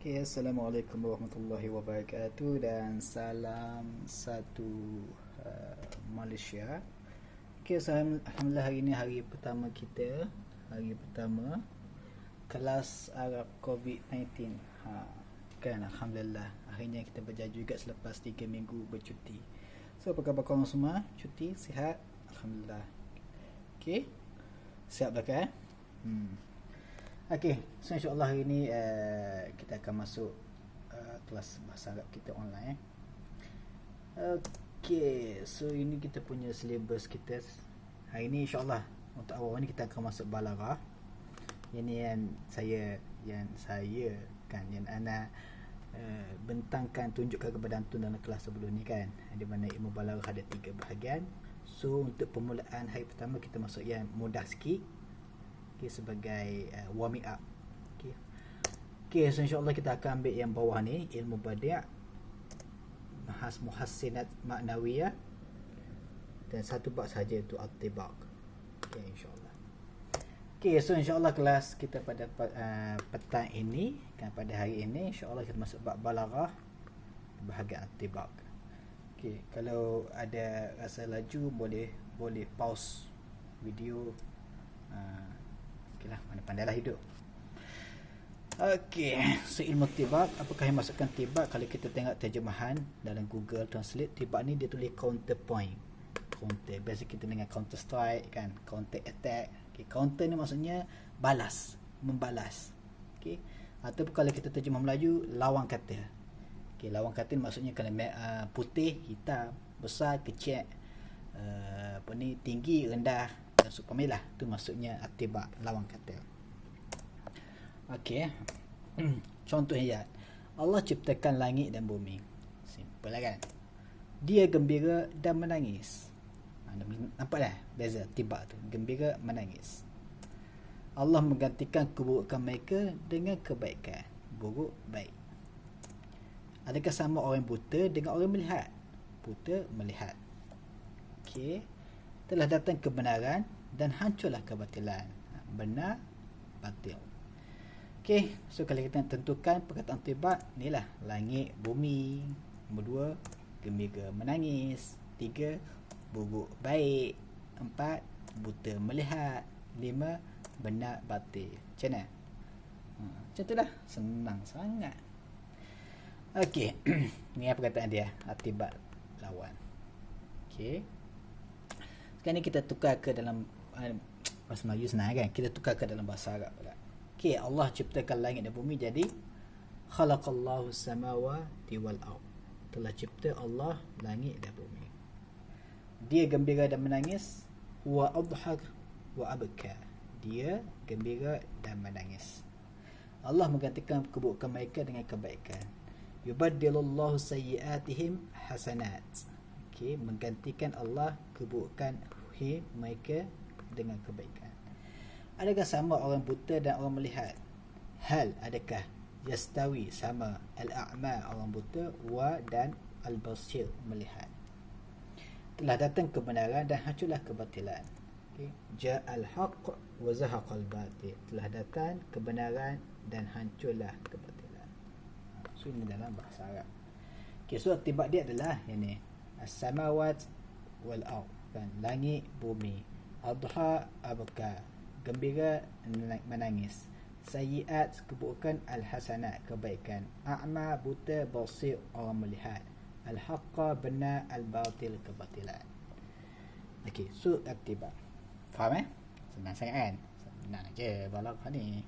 Okay, Assalamualaikum warahmatullahi wabarakatuh dan salam satu Malaysia. Okay, so Alhamdulillah hari ini hari pertama kita, hari pertama kelas Arab COVID-19. Kan Alhamdulillah akhirnya kita berjaya juga selepas 3 minggu bercuti. So apa khabar korang semua? Cuti, sihat? Alhamdulillah. Okay, siap dah kan? Okay, so insyaAllah hari ni kita akan masuk kelas bahasa Arab kita online. Okay, so ini kita punya syllabus kita. Hari ni insyaAllah untuk awal ni kita akan masuk balaghah. Yang ana bentangkan, tunjukkan kepada antum dalam kelas sebelum ni kan, di mana ilmu balaghah ada 3 bahagian. So untuk permulaan hari pertama kita masuk yang mudah sikit, okay, sebagai warming up. Okay, so insyaAllah kita akan ambil yang bawah ni, ilmu badi', muhassinat maknawiyah, dan satu bab saja itu at-tibaq. Okay, insyaAllah. Okay, so insyaAllah kelas kita pada petang ini kan, pada hari ini insyaAllah kita masuk bab balaghah, bahagian at-tibaq. Okay, kalau ada rasa laju boleh pause video. Okay lah, mana pandailah hidup. Okay, so ilmu tibak, apakah yang masukkan tibak? Kalau kita tengok terjemahan dalam Google Translate, tibak ni dia tulis counterpoint. Counter, biasa kita dengar counter strike kan, counter attack. Okay, counter ni maksudnya balas, membalas. Okay, ataupun kalau kita terjemah Melayu, lawan kata. Okay, lawan kata ni maksudnya kalau putih, hitam, besar, kecil, tinggi, rendah, dan supamilah, tu maksudnya atibak, lawan kata. Okey. Contoh ayat, Allah ciptakan langit dan bumi. Simple lah kan. Dia gembira dan menangis. Nampak dah beza tibak tu, gembira, menangis. Allah menggantikan keburukan mereka dengan kebaikan, buruk, baik. Adakah sama orang buta dengan orang melihat? Buta melihat. Okey. Telah datang kebenaran dan hancurlah kebatilan. Benar, batil. Okay, so kalau kita tentukan perkataan tibak, inilah langit, bumi. Nombor 2, gembira, menangis. 3, buruk, baik. 4, buta, melihat. 5, benar, batil. Macam mana? Macam tu lah, senang sangat. Okay, ni apa perkataan dia, tibak lawan. Okay, sekarang ni kita tukar ke dalam bahasa Melayu senang kan, kita tukar ke dalam bahasa Arab pula. Okay, Allah ciptakan langit dan bumi, jadi khalaqallahu samawati wal ard, telah cipta Allah langit dan bumi. Dia gembira dan menangis, wa adhak wa abka, dia gembira dan menangis. Allah menggantikan keburukan mereka dengan kebaikan. Yubaddilullahu sayyiatihim hasanat. Okay, menggantikan Allah keburukan mereka dengan kebaikan. Adakah sama orang buta dan orang melihat? Hal, adakah yastawi, sama, al-a'ma, orang buta, wa dan al-basir, melihat. Telah datang kebenaran dan hancurlah kebatilan. Okay. Ja'al haqq wa zahaqal batil, telah datang kebenaran dan hancurlah kebatilan. So ini dalam bahasa Arab. Okay, so tibak dia adalah ini, as-samawat wal ard kan, langit, bumi. Adha, abka, gembira, menangis. Sayyiat, keburukan. Al-hasanat, kebaikan. A'ma, buta. Basir, orang melihat. Al-haqqa, benar. Al-batil, kebatilan. Okey, so atibak. Faham Senang sangat kan? Senang je balaghah ni.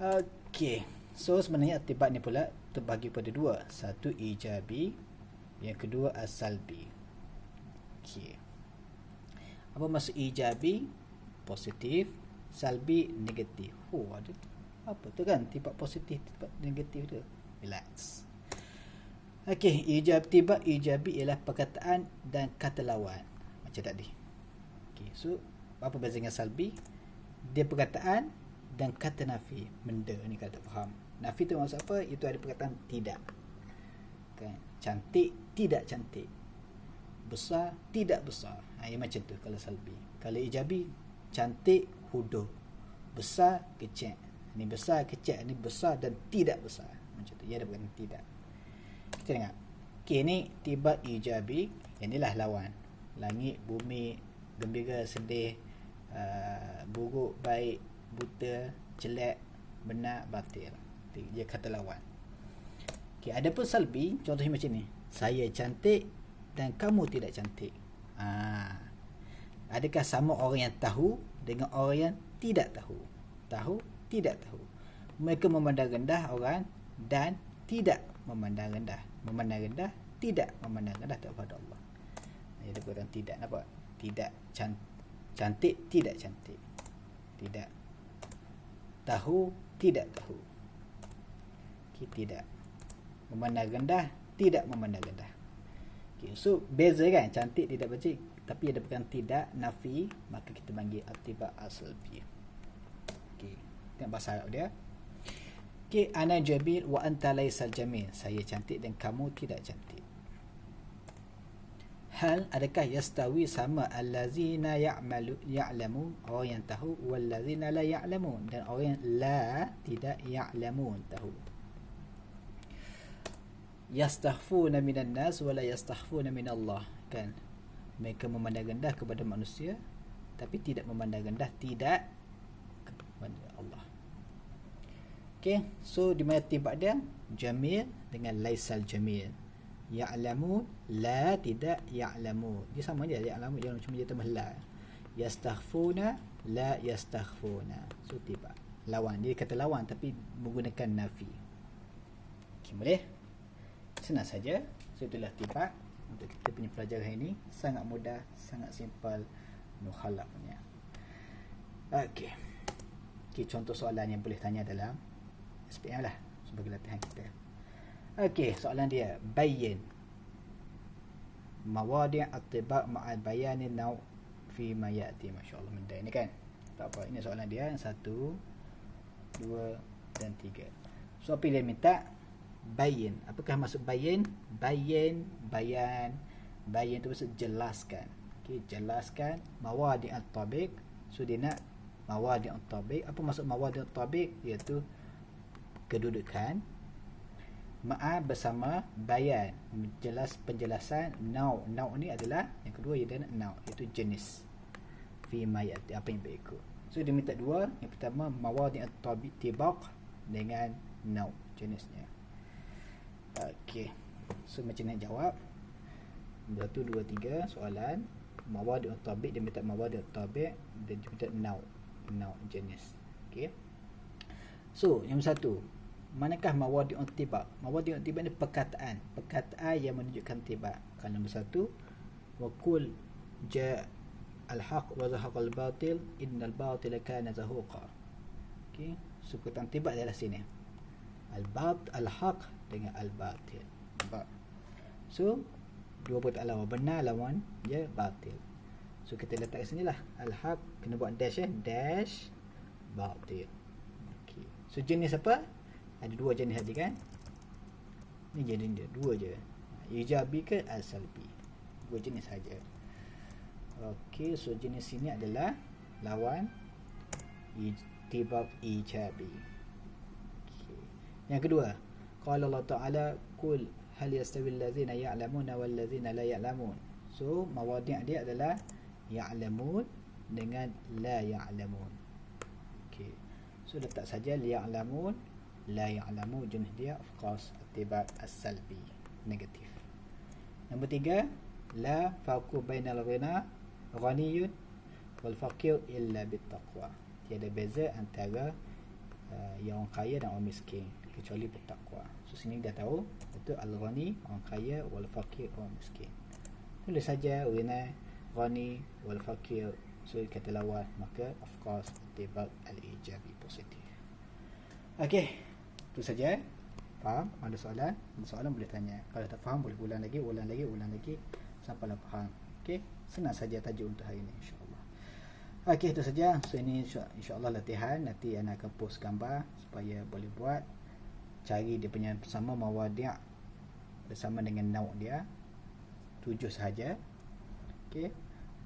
Okey, so sebenarnya atibak ni pula terbagi pada 2. Satu ijabi, yang kedua as-salbi. Okey, apa maksud ijabi? Positif. Salbi, negatif. Ada apa tu kan, tibak positif, tibak negatif tu. Relax. Okey, tibak ijabi ialah perkataan dan kata lawan macam tadi. Okey, so apa beza dengan salbi? Dia perkataan dan kata nafi, benda ni kata faham. Nafi tu maksud apa? Itu ada perkataan tidak kan. Cantik, tidak cantik. Besar, tidak besar. Macam tu kalau salbi. Kalau ijabi, cantik, huduh. Besar, kecil. Ini besar, kecil, ini besar dan tidak besar. Macam tu. Ya, ada bukan tidak. Kita tengok. Okay, ni tiba ijabi. Inilah lawan. Langit, bumi, gembira, sedih, buruk, baik, buta, jelek, benar, batil. Dia kata lawan. Okay, ada pun salbi. Contohnya macam ni. Saya cantik dan kamu tidak cantik. Adakah sama orang yang tahu dengan orang yang tidak tahu? Tahu, tidak tahu. Mereka memandang rendah orang dan tidak memandang rendah. Memandang rendah, tidak memandang rendah kepada Allah. Dia orang tidak, nampak? Tidak cantik, tidak cantik. Tidak tahu, tidak tahu. Okay, tidak memandang rendah, tidak memandang rendah. Okay, so beza kan, cantik tidak baca, tapi ada bukan tidak nafi, maka kita panggil atibak as-salbi. Okey, tengok bahasa Arab dia. Okey, ana jamil wa anta laysal jamil. Saya cantik dan kamu tidak cantik. Hal, adakah yastawi sama allazina ya'lamun, orang yang tahu, wallazina la ya'lamun, dan orang yang la tidak ya'lamun, tahu. Yastakhfuna minan nas wala yastakhfuna min Allah, kan? Mereka memandang rendah kepada manusia tapi tidak memandang rendah tidak kepada Allah. Okay, so di mana tibak dia? Jamil dengan laisal jamil. Ya'lamun, la tidak ya'lamun. Dia sama dia, ya'lamun jangan cuma dia tambah la. Yastakhfuna, la yastakhfuna. So tibak lawan, dia kata lawan tapi menggunakan nafi. Okay, boleh? Senang saja. So itulah tibak untuk kita punya pelajaran ini. Sangat mudah, sangat simple, mukhalaf punya. Okey. Contoh soalan yang boleh tanya dalam SPM lah sebagai latihan kita. Okey, soalan dia, bayyin mawadi' at-tibaq ma'al bayanin naw' fi ma ya'ti. Masya-Allah, mendah ini kan. Tak apa, ini soalan dia yang 1, 2 dan 3. So apa dia minta? Bayin. Apakah maksud bayin? Bayin, bayan. Bayin tu maksud jelaskan. Okey, jelaskan mawadi' at-tabiq. So dia nak mawadi' at-tabiq. Apa maksud mawadi' at-tabiq? Iaitu kedudukan ma'a bersama bayan, penjelasan nau. Nau ni adalah yang kedua, dia nak nau, iaitu jenis. Fi ma ya'ti, apa yang berikut. So dia minta dua. Yang pertama mawadi' at-tibaq dengan nau, jenisnya. Okey. So macam nak jawab? 1, 2, 3 soalan. Mawadi' at-tabiq, dia minta mawadi' at-tabiq, dan dia minta nau, jenis. Okey. So yang satu, manakah mawadi' at-tibaq? Mawadi' at-tibaq ni perkataan yang menunjukkan tibaq. Kalau nombor 1, wa qul ja al-haq wa zahaqa al-batil innal batila kana zahuqa. Okey. So perkataan tibaq adalah sini. Al-haq dengan al-batil. Nampak? So dua perkataan lawan, benar lawan je batil. So kita letak kat sini lah, al-haq kena buat dash dash batil. Okey. So jenis apa? Ada dua jenis tadi kan? Ni jenis dia, dua je. Ijabi ke al-salbi. Dua jenis saja. Okey, so jenis sini adalah lawan tibaq ijabi. Okey. Yang kedua, qala Allah Ta'ala qul hal yastawi allazina ya'lamuna wal ladzina la ya'lamun. So mawadi' dia adalah ya'lamun dengan la ya'lamun. Okey. So letak saja ya'lamun, la ya'lamu, jenis dia of course tibaq as-salbi, negatif. Nombor 3, la farqu bainal ghaniyun wal faqir illa bittaqwa. Tiada beza antara yang orang kaya dan orang miskin kecuali bertakwa. So sini dah tahu itu al-ghani orang kaya, wal faqir orang miskin. Tulis saja ghani wal faqir. So kata lawan, maka of course tibaq al-ijabi, positif. Okey, itu saja. Faham? Ada soalan? Ada soalan boleh tanya. Kalau tak faham boleh ulang lagi sampailah faham. Okey, senang saja tajuk untuk hari ini, insya-Allah. Okey, itu saja. So ini insya-Allah latihan. Nanti Ana akan post gambar supaya boleh buat. Cari dia punya sama mawadi' bersama dengan nau' dia. 7 sahaja. Okey.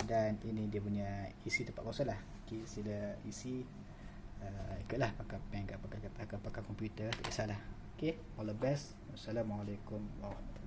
Dan ini dia punya isi tempat kosong lah. Okey, sila isi ikutlah pakai pen, pakai komputer, tak kisahlah. Okay, all the best. Assalamualaikum warahmatullahi wabarakatuh.